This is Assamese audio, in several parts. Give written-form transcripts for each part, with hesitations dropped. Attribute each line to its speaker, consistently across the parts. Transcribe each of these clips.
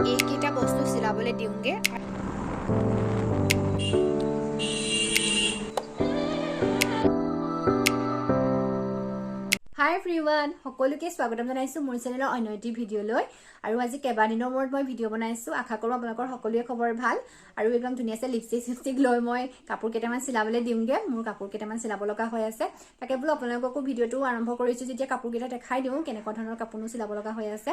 Speaker 1: এইকেইটা বস্তু চিলাবলৈ দিওঁগে। হাই এভৰিৱান, সকলোকে স্বাগতম জনাইছো মোৰ চেনেলৰ অন্য এটি ভিডিঅ'লৈ। আৰু আজি কেইবাদিনৰ মূৰত মই ভিডিঅ' বনাইছো। আশা কৰোঁ আপোনালোকৰ সকলোৰে খবৰ ভাল। আৰু একদম ধুনীয়াছে লিপষ্টিক লৈ মই কাপোৰ কেইটামান চিলাবলৈ দিওঁগে। মোৰ কাপোৰ কেইটামান চিলাব লগা হৈ আছে, তাকে বোলো আপোনালোককো ভিডিঅ'টো আৰম্ভ কৰিছো যেতিয়া কাপোৰকেইটা দেখাই দিওঁ কেনেকুৱা ধৰণৰ কাপোৰনো চিলাব লগা হৈ আছে।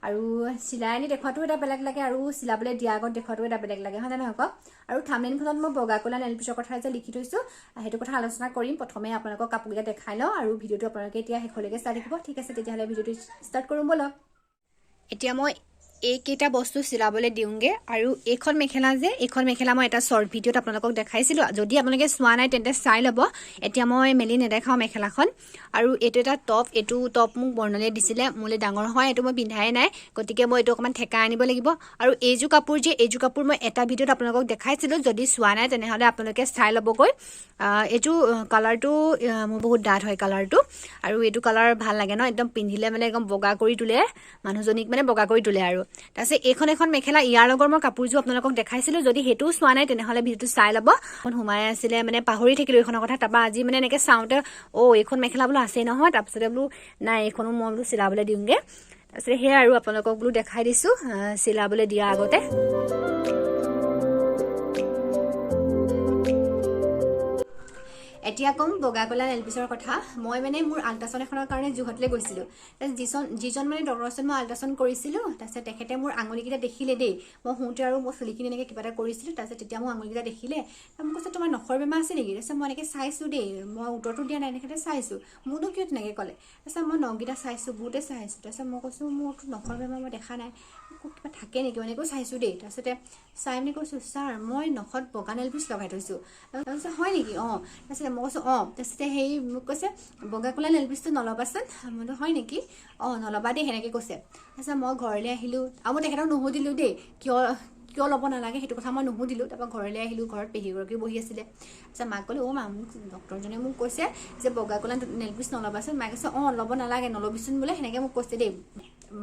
Speaker 1: আৰু চিলাই আনি দেখুৱাটো এটা বেলেগ লাগে আৰু চিলাবলৈ দিয়া আগত দেখুৱাটো এটা বেলেগ লাগে, হয় নে নহয় কওক। আৰু থাম্বনেইলখনত মই বগা কলা নেইলপিছৰ কথা যে লিখি থৈছো সেইটো কথা আলোচনা কৰিম। প্ৰথমে আপোনালোকক কাপোৰকেইটা দেখাই লওঁ আৰু ভিডিঅ'টো আপোনালোকে এতিয়া শেষলৈকে চাই থাকিব। ঠিক আছে, তেতিয়াহ'লে ভিডিঅ'টো ষ্টাৰ্ট কৰোঁ বলক। এতিয়া মই এইকেইটা বস্তু চিলাবলৈ দিওঁগে। আৰু এইখন মেখেলা মই এটা শ্বৰ্ট ভিডিঅ'ত আপোনালোকক দেখাইছিলোঁ। যদি আপোনালোকে চোৱা নাই তেন্তে চাই ল'ব। এতিয়া মই মেলি নেদেখাওঁ মেখেলাখন। আৰু এইটো এটা টপ, এইটো টপ মোক বৰ্ণালীয়ে দিছিলে, মোলৈ ডাঙৰ হয়, এইটো মই পিন্ধাই নাই, গতিকে মই এইটো অকণমান ঠেকা আনিব লাগিব। আৰু এইযোৰ কাপোৰ মই এটা ভিডিঅ'ত আপোনালোকক দেখাইছিলোঁ। যদি চোৱা নাই তেনেহ'লে আপোনালোকে চাই ল'বগৈ। এইটো কালাৰটো মোৰ বহুত ডাঠ হয় কালাৰটো, আৰু এইটো কালাৰ ভাল লাগে ন, একদম পিন্ধিলে মানে একদম বগা কৰি তোলে, মানুহজনীক মানে বগা কৰি তোলে। আৰু তাৰপিছত এখন মেখেলা, ইয়াৰ লগৰ মই কাপোৰযোৰ আপোনালোকক দেখাইছিলোঁ। যদি সেইটোও চোৱা নাই তেনেহ'লে ভিডিঅ'টো চাই ল'ব। সোমাই আছিলে মানে পাহৰি থাকিলোঁ এইখনৰ কথা। তাৰপৰা আজি মানে এনেকৈ চাওঁতে এইখন মেখেলা বোলো আছেই নহয়, তাৰপিছতে বোলো নাই এইখনো মই বোলো চিলাবলৈ দিওঁগে। তাৰপিছত সেয়াই আৰু আপোনালোকক বোলো দেখাই দিছোঁ চিলাবলৈ দিয়াৰ আগতে। এতিয়া ক'ম বগা কলা নেলপিছৰ কথা। মই মানে মোৰ আল্ট্ৰাচাউণ্ড এখনৰ কাৰণে যোৰহাটলৈ গৈছিলোঁ। যিজন মানে ডক্টৰৰ ওচৰত মই আল্ট্ৰাচাউণ্ড কৰিছিলোঁ, তাৰপিছত তেখেতে মোৰ আঙুলিকেইটা দেখিলে দেই। মই শুওঁতে আৰু মই চুলিখিনি এনেকৈ কিবা এটা কৰিছিলোঁ, তাৰপিছত তেতিয়া মোৰ আঙুলিকেইটা দেখিলে। মোক কৈছে তোমাৰ নখৰ বেমাৰ আছে নেকি? তাৰপিছত মই এনেকৈ চাইছোঁ দেই, মই উত্তৰটো দিয়া নাই, তেখেতে চাইছোঁ। মোৰনো কিয় তেনেকৈ ক'লে? তাৰপিছত মই নখকেইটা চাইছোঁ, বহুতে চাইছোঁ। তাৰপিছত মই কৈছোঁ মোৰতো নখৰ বেমাৰ মই দেখা নাই, কিবা থাকে নেকি এনেকৈ চাইছোঁ দেই। তাৰপিছতে চাই মেলি কৈছোঁ ছাৰ মই নখত বগা নেলপিছ লগাই থৈছোঁ। তাৰপিছত হয় নেকি? তাৰপিছতে মই কৈছোঁ তাৰপিছতে মোক কৈছে বগা কলা নেলপিছটো নলবাচোন। মই বোলো হয় নেকি? নলবা দেই, সেনেকৈ কৈছে। তাৰপিছত মই ঘৰলৈ আহিলোঁ, আৰু মই তেখেতক নুসুধিলোঁ দেই কিয় ল'ব নালাগে, সেইটো কথা মই নুসুধিলোঁ। তাৰপৰা ঘৰলৈ আহিলোঁ, ঘৰত পেহীগৰাকীও বহি আছিলে। তাৰপিছত মাক ক'লোঁ মা মোক ডক্টৰজনে মোক কৈছে যে বগা কলা নেলপিছ নলবাচোন। মায়ে কৈছে ল'ব নালাগে, নলবিচোন বোলে, সেনেকৈ মোক কৈছে দেই।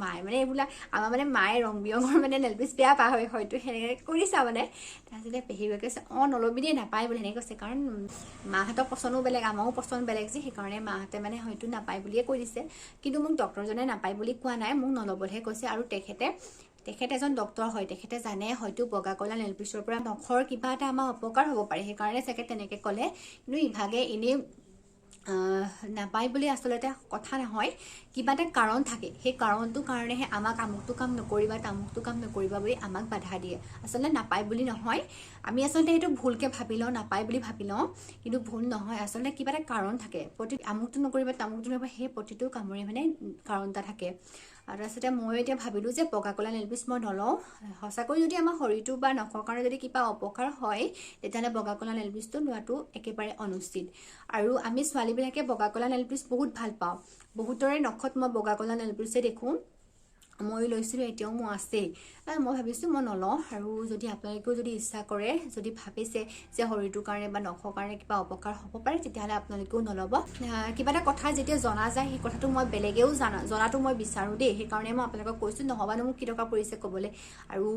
Speaker 1: মায়ে মানে এইবিলাক আমাৰ মানে মায়ে ৰং বিৰঙৰ মানে নেলপিছ বেয়া পা হয় হয়তো, সেনেকৈ কৰিছা মানে। তাৰপিছতে পেহীগৰাকীয়ে কৈছে নলবি দেই, নাপায় বুলি সেনেকৈ কৈছে। কাৰণ মাহঁতৰ পচন্দো বেলেগ, আমাৰো পচন্দ বেলেগ যে, সেইকাৰণে মাহঁতে মানে হয়তো নাপায় বুলিয়ে কৈ দিছে। কিন্তু মোক ডক্টৰজনে নাপায় বুলি কোৱা নাই, মোক নল'বলৈহে কৈছে। আৰু তেখেত এজন ডক্টৰ হয়, তেখেতে জানে হয়তো বগা কলা নেলপিছৰ পৰা নখৰ কিবা এটা আমাৰ অপকাৰ হ'ব পাৰে, সেইকাৰণে চাগে তেনেকৈ ক'লে। কিন্তু ইভাগে এনেই নাপায় বুলি আচলতে কথা নহয়, কিবা এটা কাৰণ থাকে। সেই কাৰণটোৰ কাৰণেহে আমাক আমুকটো কাম নকৰিবা, তামুকটো কাম নকৰিবা বুলি আমাক বাধা দিয়ে। আচলতে নাপায় বুলি নহয়, আমি আচলতে সেইটো ভুলকৈ ভাবি লওঁ, নাপায় বুলি ভাবি লওঁ, কিন্তু ভুল নহয়। আচলতে কিবা এটা কাৰণ থাকে, আমুকটো নকৰিবা তামুকটো নকৰিবা, সেই প্ৰতিটো কামৰে মানে কাৰণ এটা থাকে। আৰু তাৰপিছতে মই এতিয়া ভাবিলোঁ যে বগা কলা নেলপিছ মই নলওঁ। সঁচাকৈ যদি আমাৰ শৰীৰটো বা নখৰ কাৰণে যদি কিবা অপকাৰ হয়, তেতিয়াহ'লে বগা কলা নেলপিছটো লোৱাটো একেবাৰে অনুচিত। আৰু আমি ছোৱালীবিলাকে বগা কলা নেলপিছ বহুত ভাল পাওঁ। বহুতৰে নখত মই বগা কলা নেলপিছে দেখোঁ, ময়ো লৈছিলোঁ, এতিয়াও মোৰ আছেই। মই ভাবিছোঁ মই নলওঁ। আৰু যদি আপোনালোকেও যদি ইচ্ছা কৰে, যদি ভাবিছে যে শৰীৰটোৰ কাৰণে বা নখৰ কাৰণে কিবা অপকাৰ হ'ব পাৰে, তেতিয়াহ'লে আপোনালোকেও নল'ব। কিবা এটা কথা যেতিয়া জনা যায়, সেই কথাটো মই বেলেগেও জনাটো মই বিচাৰোঁ দেই, সেইকাৰণে মই আপোনালোকক কৈছোঁ। নহ'বানো মোক কি দৰকাৰ পৰিছে ক'বলৈ, আৰু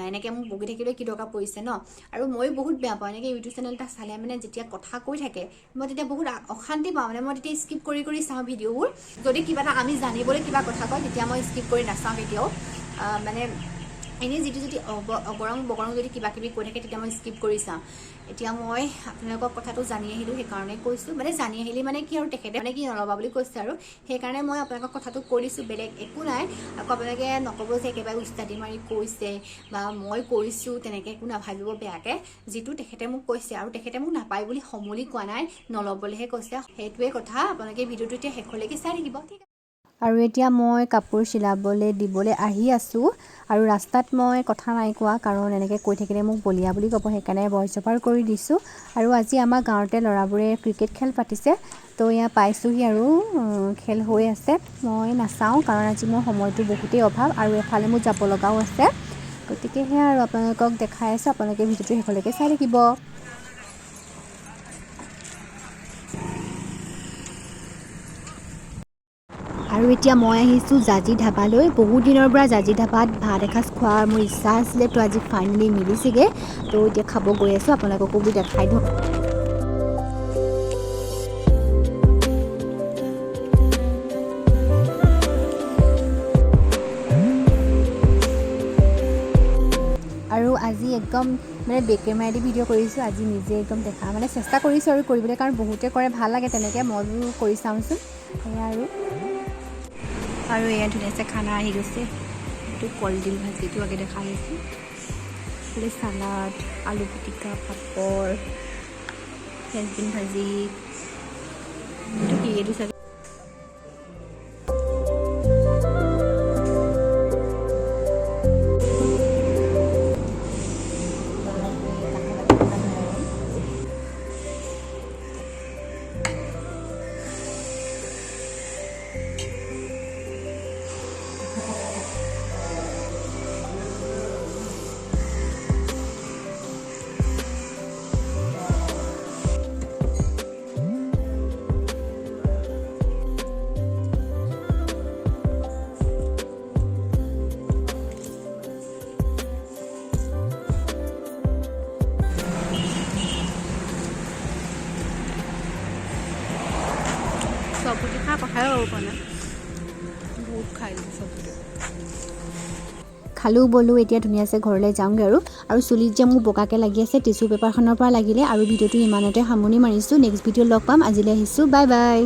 Speaker 1: এনেকৈ মোক বকি থাকিলে কি দৰকাৰ পৰিছে ন। আৰু ময়ো বহুত বেয়া পাওঁ এনেকৈ ইউটিউব চেনেল এটা চালে মানে যেতিয়া কথা কৈ থাকে, মই তেতিয়া বহুত অশান্তি পাওঁ। মানে মই তেতিয়া স্কিপ কৰি চাওঁ ভিডিঅ'বোৰ। যদি কিবা এটা আমি জানিবলৈ কিবা কথা কয়, তেতিয়া মই স্কিপ কৰি নাচাওঁ কেতিয়াও। মানে এনেই যদি অগৰং বগৰং যদি কিবা কিবি কৈ থাকে, তেতিয়া মই স্কিপ কৰি চাওঁ। এতিয়া মই আপোনালোকক কথাটো জানি আহিলোঁ, সেইকাৰণে কৈছোঁ। মানে জানি আহিলে মানে কি, আৰু তেখেতে মানে কি নল'বা বুলি কৈছে, আৰু সেইকাৰণে মই আপোনালোকক কথাটো কৈ দিছোঁ, বেলেগ একো নাই। আকৌ আপোনালোকে নক'ব যে একেবাৰে উস্তাদি মাৰি কৈছে বা মই কৈছোঁ, তেনেকৈ একো নাভাবিব বেয়াকৈ। যিটো তেখেতে মোক কৈছে, আৰু তেখেতে মোক নাপায় বুলি সমলি কোৱা নাই, নল'বলৈহে কৈছে, সেইটোৱে কথা। আপোনালোকে ভিডিঅ'টো এতিয়া শেষলৈকে চাই থাকিব, ঠিক আছে। আৰু এতিয়া মই কাপোৰ চিলাবলৈ দিবলৈ আহি আছোঁ। আৰু ৰাস্তাত মই কথা নাই কোৱা, কাৰণ এনেকৈ কৈ থাকিলে মোক বলিয়া বুলি ক'ব, সেইকাৰণে ভইচ অভাৰ কৰি দিছোঁ। আৰু আজি আমাৰ গাঁৱতে ল'ৰাবোৰে ক্ৰিকেট খেল পাতিছে, তো এয়া পাইছোঁহি আৰু খেল হৈ আছে। মই নাচাওঁ, কাৰণ আজি মোৰ সময়টো বহুতেই অভাৱ, আৰু এফালে মোৰ যাব লগাও আছে। গতিকে সেয়া আৰু আপোনালোকক দেখাই আছোঁ, আপোনালোকে ভিডিঅ'টো শেষলৈকে চাই থাকিব। আৰু আৰু এতিয়া মই আহিছোঁ জাজি ধাবালৈ। বহুত দিনৰ পৰা জাজি ধাবাত ভাত এসাঁজ খোৱাৰ মোৰ ইচ্ছা আছিলে, তো আজি ফাইনেলি মিলিছেগৈ। তো এতিয়া খাব গৈ আছোঁ, আপোনালোককো দেখাই দিওঁ। আৰু আজি একদম মানে বেকেমেৰা দি ভিডিঅ' কৰিছোঁ। আজি নিজে একদম দেখা মানে চেষ্টা কৰিছোঁ আৰু কৰিবলৈ, কাৰণ বহুতে কৰে, ভাল লাগে তেনেকৈ, ময়ো কৰি চাওঁচোন। সেয়া আৰু এয়া ধুনীয়াছে খানা আহি গৈছে। এইটো কলডিল ভাজিটো আগে দেখা আহিছে, এইফালে চালাড, আলু পিটিকা, পাপৰ, ফ্ৰেঞ্চবিন ভাজি, এইটো কি এইটো চাগে চবজি খোৱা কথাই হ'ব পৰা নাই, বহুত খাই দিলোঁ চবজি। খালোঁ বলোঁ, এতিয়া ধুনীয়াছে ঘৰলৈ যাওঁগৈ আৰু চুলিত যে মোৰ বগাকৈ লাগি আছে, টিচু পেপাৰখনৰ পৰা লাগিলে। আৰু ভিডিঅ'টো ইমানতে সামৰণি মাৰিছোঁ। নেক্সট ভিডিঅ'ত লগ পাম। আজিলৈ আহিছোঁ, বাই বাই।